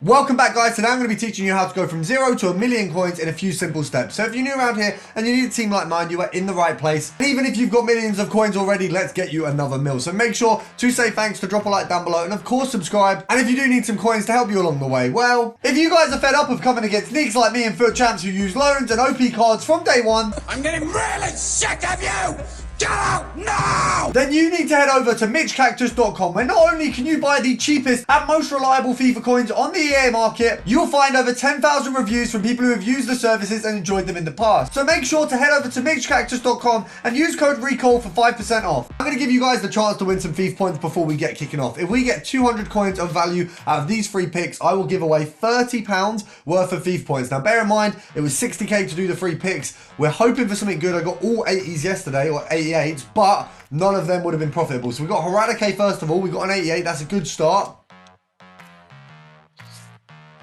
Welcome back, guys. Today I'm going to be teaching you how to go from 0 to 1,000,000 coins in a few simple steps. So if you're new around here and you need a team like mine, you are in the right place. And even if you've got millions of coins already, let's get you another mil. So make sure to say thanks, to drop a like down below, and of course subscribe. And if you do need some coins to help you along the way, well, if you guys are fed up of coming against neeks like me and foot champs who use loans and OP cards from day one, I'm getting really sick of you! Get out now! Then you need to head over to mitchcactus.com, where not only can you buy the cheapest and most reliable FIFA coins on the EA market, you'll find over 10,000 reviews from people who have used the services and enjoyed them in the past. So make sure to head over to mitchcactus.com and use code RECALL for 5% off. I'm going to give you guys the chance to win some FIFA points before we get kicking off. If we get 200 coins of value out of these free picks, I will give away £30 worth of FIFA points. Now bear in mind, it was 60k to do the free picks. We're hoping for something good. I got all 80s yesterday, or 88s, but none of them would have been profitable. So we got Haradike first of all. We got an 88. That's a good start.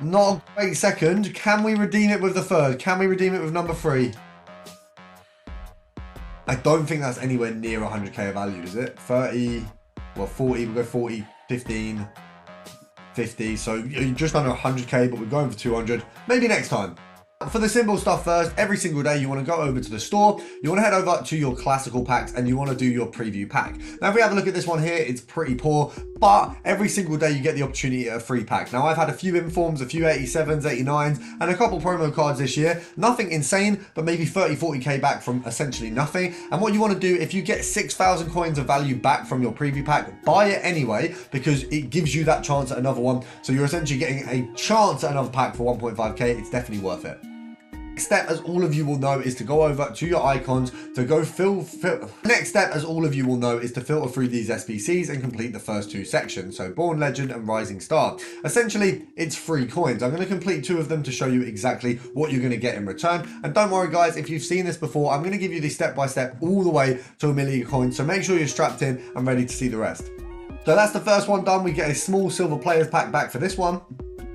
Not a great second. Can we redeem it with the third? Can we redeem it with number 3? I don't think that's anywhere near 100k of value, is it? 30, well 40, we'll go 40, 15, 50. So you're just under 100k, but we're going for 200. Maybe next time. For the simple stuff first, every single day you want to go over to the store, you want to head over to your classical packs and you want to do your preview pack. Now if we have a look at this one here, it's pretty poor, but every single day you get the opportunity at a free pack. Now I've had a few informs, a few 87s, 89s, and a couple promo cards this year. Nothing insane, but maybe 30, 40k back from essentially nothing. And what you want to do, if you get 6,000 coins of value back from your preview pack, buy it anyway, because it gives you that chance at another one. So you're essentially getting a chance at another pack for 1.5k. It's definitely worth it. Next step, as all of you will know, is to go over to your icons to go Next step, as all of you will know, is to filter through these SBCs and complete the first 2 sections. So Born Legend and Rising Star. Essentially, it's free coins. I'm going to complete 2 of them to show you exactly what you're going to get in return. And don't worry, guys, if you've seen this before, I'm going to give you the step-by-step all the way to 1,000,000 coins. So make sure you're strapped in and ready to see the rest. So that's the first one done. We get a small silver players pack back for this one.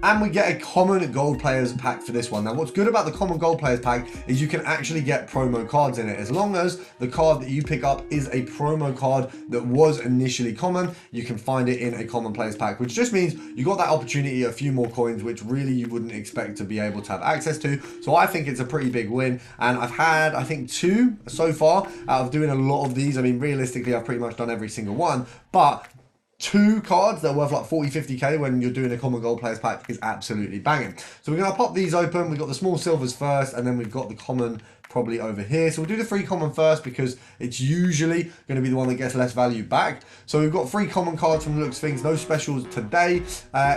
And we get a common gold players pack for this one. Now, what's good about the common gold players pack is you can actually get promo cards in it. As long as the card that you pick up is a promo card that was initially common, you can find it in a common players pack, which just means you got that opportunity, a few more coins, which really you wouldn't expect to be able to have access to. So I think it's a pretty big win. And I've had, I think, 2 so far out of doing a lot of these. I mean, realistically, I've pretty much done every single one, but 2 cards that are worth like 40, 50k when you're doing a common gold players pack is absolutely banging. So we're going to pop these open. We've got the small silvers first, and then we've got the common probably over here. So we'll do the 3 common first because it's usually going to be the one that gets less value back. So we've got 3 common cards from the looks of things. No specials today.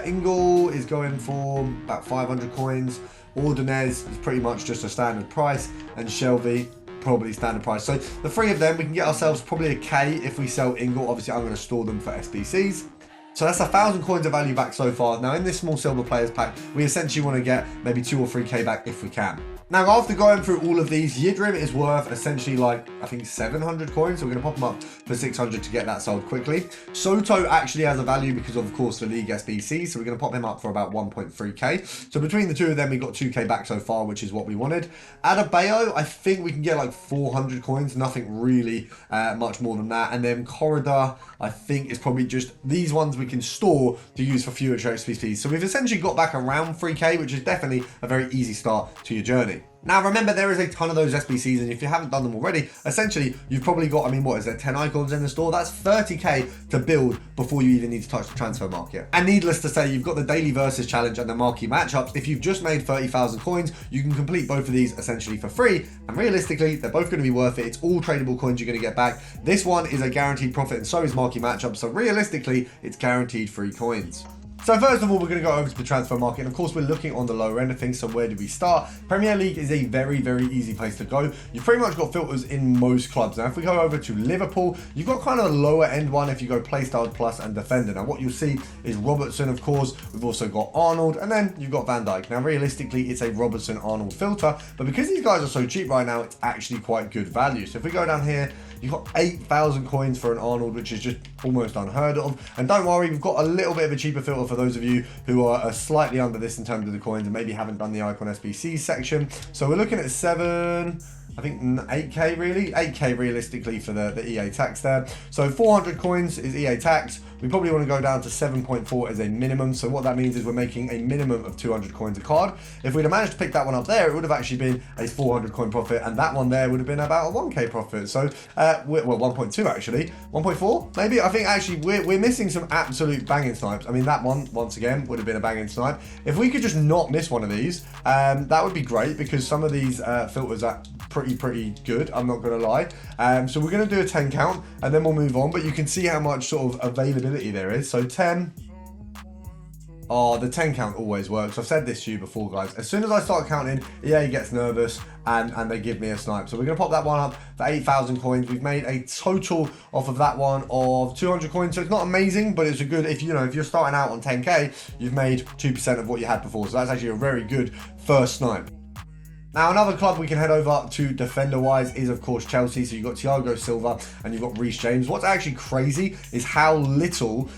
Ingle is going for about 500 coins. Ordinez is pretty much just a standard price, and Shelby probably standard price. So the 3 of them, we can get ourselves probably a K if we sell Ingle. Obviously I'm going to store them for SBCs. So that's 1,000 coins of value back so far. Now in this small silver players pack, we essentially want to get maybe 2 or 3k back if we can. Now after going through all of these, Yildirim is worth essentially like, I think 700 coins. So we're going to pop them up for 600 to get that sold quickly. Soto actually has a value because of course the League SBC. So we're going to pop him up for about 1.3k. So between the 2 of them, we got 2k back so far, which is what we wanted. Adebayo, I think we can get like 400 coins. Nothing really much more than that. And then Corridor, I think is probably just these ones we can store to use for future SBCs. So we've essentially got back around 3k, which is definitely a very easy start to your journey. Now remember, there is a ton of those SBCs, and if you haven't done them already, essentially you've probably got, I mean, what is there, 10 icons in the store? That's 30k to build before you even need to touch the transfer market. And needless to say, you've got the daily versus challenge and the marquee matchups. If you've just made 30,000 coins, you can complete both of these essentially for free, and realistically they're both going to be worth it. It's all tradable coins you're going to get back. This one is a guaranteed profit, and so is marquee matchup, so realistically it's guaranteed free coins. So first of all, we're going to go over to the transfer market. And of course, we're looking on the lower end of things. So where do we start? Premier League is a very, very easy place to go. You've pretty much got filters in most clubs. Now, if we go over to Liverpool, you've got kind of a lower end one if you go Playstyle Plus and Defender. Now, what you'll see is Robertson, of course. We've also got Arnold, and then you've got Van Dijk. Now, realistically, it's a Robertson-Arnold filter. But because these guys are so cheap right now, it's actually quite good value. So if we go down here, you've got 8,000 coins for an Arnold, which is just almost unheard of. And don't worry, we've got a little bit of a cheaper filter for those of you who are slightly under this in terms of the coins and maybe haven't done the Icon SBC section. So we're looking at 7, I think 8k really, 8k realistically for the EA tax there. So 400 coins is EA tax. We probably want to go down to 7.4 as a minimum. So what that means is we're making a minimum of 200 coins a card. If we'd have managed to pick that one up there, it would have actually been a 400 coin profit, and that one there would have been about a 1k profit. So well, 1.2 actually, 1.4 maybe. I think actually we're missing some absolute banging snipes. I mean, that one once again would have been a banging snipe. If we could just not miss one of these, that would be great, because some of these filters are pretty good, I'm not gonna lie. So we're gonna do a 10 count and then we'll move on, but you can see how much sort of availability there is. So 10. Oh, the 10 count always works. I've said this to you before, guys. As soon as I start counting, EA gets nervous and they give me a snipe. So we're going to pop that one up for 8,000 coins. We've made a total off of that one of 200 coins. So it's not amazing, but it's a good, if you're starting out on 10k, you've made 2% of what you had before. So that's actually a very good first snipe. Now, another club we can head over to defender-wise is, of course, Chelsea. So you've got Thiago Silva and you've got Reece James. What's actually crazy is how little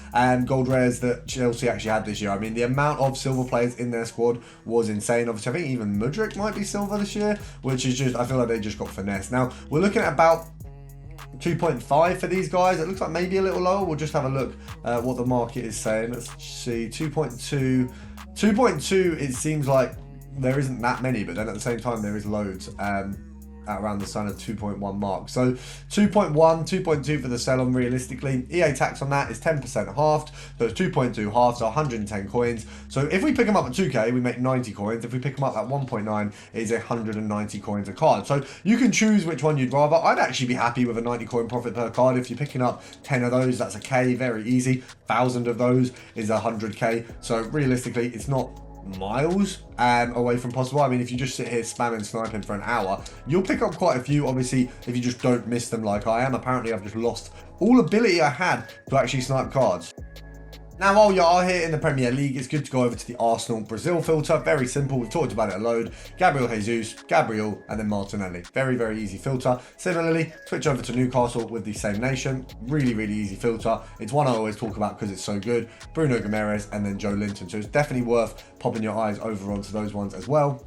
gold rares that Chelsea actually had this year. I mean, the amount of silver players in their squad was insane. Obviously, I think even Mudryk might be silver this year, which is just, I feel like they just got finesse. Now, we're looking at about 2.5 for these guys. It looks like maybe a little lower. We'll just have a look at what the market is saying. Let's see, 2.2. 2.2, it seems like there isn't that many, but then at the same time there is loads at around the sign of 2.1 mark. So 2.1, 2.2 for the sell-on realistically. EA tax on that is 10% halved, so it's 2.2 halved, so 110 coins. So if we pick them up at 2k, we make 90 coins. If we pick them up at 1.9, it is 190 coins a card. So you can choose which one you'd rather. I'd actually be happy with a 90 coin profit per card. If you're picking up 10 of those, that's a K, very easy. 1,000 of those is 100k. So realistically, it's not miles away from possible. I mean, if you just sit here spamming sniping for an hour, you'll pick up quite a few, obviously, if you just don't miss them like I am. Apparently, I've just lost all ability I had to actually snipe cards. Now, while you are here in the Premier League, it's good to go over to the Arsenal Brazil filter. Very simple. We've talked about it a load. Gabriel Jesus, Gabriel, and then Martinelli. Very easy filter. Similarly, switch over to Newcastle with the same nation. Really easy filter. It's one I always talk about because it's so good. Bruno Guimaraes and then Joe Linton. So it's definitely worth popping your eyes over onto those ones as well.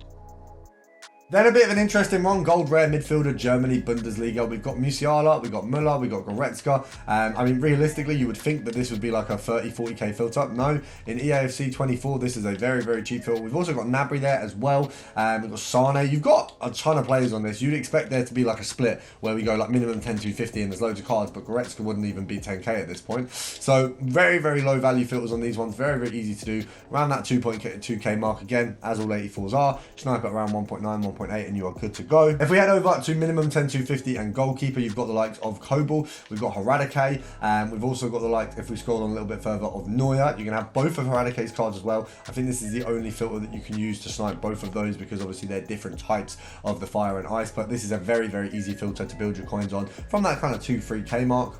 Then a bit of an interesting one, gold rare midfielder, Germany, Bundesliga. We've got Musiala, we've got Müller, we've got Goretzka. I mean, realistically, you would think that this would be like a 30, 40k filter. No, in EAFC 24, this is a very cheap filter. We've also got Gnabry there as well. We've got Sane. You've got a ton of players on this. You'd expect there to be like a split where we go like minimum 10 to 50 and there's loads of cards, but Goretzka wouldn't even be 10k at this point. So very low value filters on these ones. Very easy to do. Around that 2.2k mark again, as all 84s are. Snipe at around 1.9, 1.8, and you are good to go. If we head over to minimum 10 to 50 and goalkeeper, you've got the likes of Kobel, we've got Haradike, and we've also got the likes, if we scroll on a little bit further, of Neuer. You can have both of Haradike's cards as well. I think this is the only filter that you can use to snipe both of those, because obviously they're different types of the fire and ice, but this is a very easy filter to build your coins on from that kind of 2-3k mark.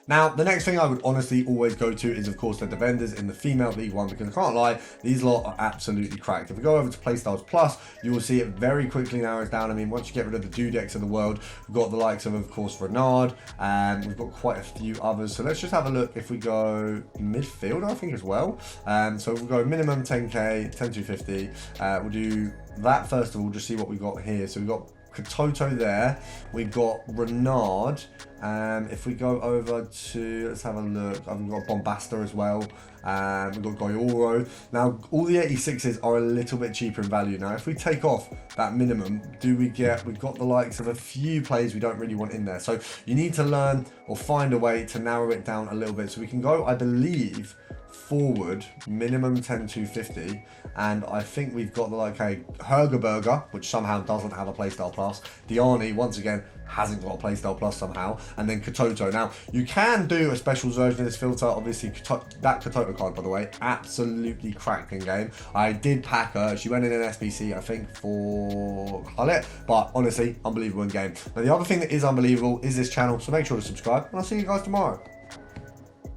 Now, the next thing I would honestly always go to is, of course, the defenders in the female League One, because I can't lie, these lot are absolutely cracked. If we go over to Playstyles Plus, you will see it very quickly narrows down. I mean, once you get rid of the Dudex of the world, we've got the likes of course, Renard, and we've got quite a few others. So let's just have a look. If we go midfielder, I think as well. So we'll go minimum 10k, 10 to 50. We'll do that first of all, just see what we got here. So we've got Katoto there, we've got Renard, if we go over to, let's have a look, I've got Bombasta as well, we've got Goyoro. Now all the 86s are a little bit cheaper in value. Now if we take off that minimum, we've got the likes of a few players we don't really want in there, so you need to learn or find a way to narrow it down a little bit. So we can go, I believe, forward minimum 10 to 50, and I think we've got the like a Hergerberger, which somehow doesn't have a playstyle plus. Diani once again hasn't got a playstyle plus somehow, and then Katoto. Now you can do a special version of this filter. Obviously that Katoto card, by the way, absolutely cracked in game. I did pack her. She went in an SBC, I think, for Hullet, but honestly unbelievable in game. Now the other thing that is unbelievable is this channel, so make sure to subscribe, and I'll see you guys tomorrow.